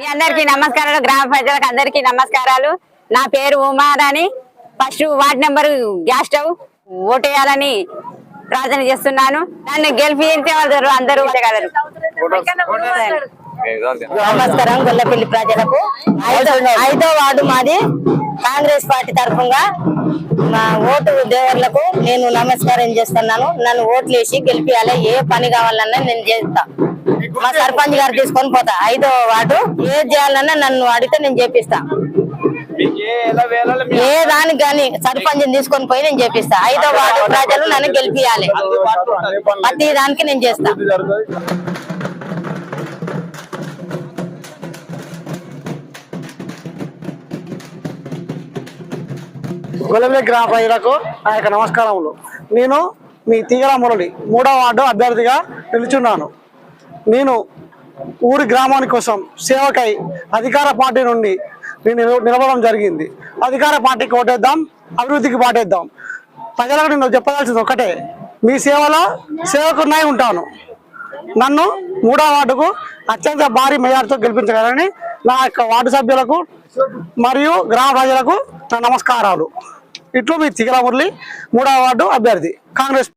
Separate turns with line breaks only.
అందరికీ నమస్కారాలు. గ్రామ ప్రజలకు అందరికీ నమస్కారాలు. నా పేరు Umarani. First ward number gas stove ఓటేయాలని ప్రార్థన చేస్తున్నాను. నన్ను గెలిపించే వాళ్ళు అందరూ ఉండగలరు.
నమస్కారం. గొల్లపల్లి ప్రజలకు 5వ వార్డు మాది. కాంగ్రెస్ పార్టీ తరఫుగా మా ఓటు దేవర్లకు నేను నమస్కారం చేస్తున్నాను. నన్ను ఓట్లు వేసి గెలిపియాలి. ఏ పని కావాలన్నా నేను చేస్తా. మా సర్పంచ్ గారు తీసుకొని పోతా. 5వ వార్డు ఏది చేయాలన్నా నన్ను అడిగితే నేను చేపిస్తా. ఏ దానికి కానీ సర్పంచ్ తీసుకొని పోయి నేను చేపిస్తా. 5వ వార్డు ప్రజలు నన్ను గెలిపియాలి. ప్రతి దానికి నేను చేస్తా.
గొల్లపల్లి గ్రామ ప్రజలకు నా యొక్క నమస్కారములు. నేను మీ తీగల మురళి 3వ వార్డు అభ్యర్థిగా నిలుచున్నాను. నేను ఊరి గ్రామాని కోసం సేవకై అధికార పార్టీ నుండి నేను నిలబడడం జరిగింది. అధికార పార్టీకి ఓటేద్దాం, అభివృద్ధికి పాటేద్దాం. ప్రజలకు నేను చెప్పదలసింది ఒకటే, మీ సేవలో సేవకున్నాయి ఉంటాను. నన్ను 3వ వార్డుకు అత్యంత భారీ మెజార్టీతో గెలిపించగలని నా యొక్క వార్డు సభ్యులకు మరియు గ్రామ ప్రజలకు నా నమస్కారాలు. ఇట్లు మీ తీగల మురళి, 3వ వార్డు అభ్యర్థి, కాంగ్రెస్.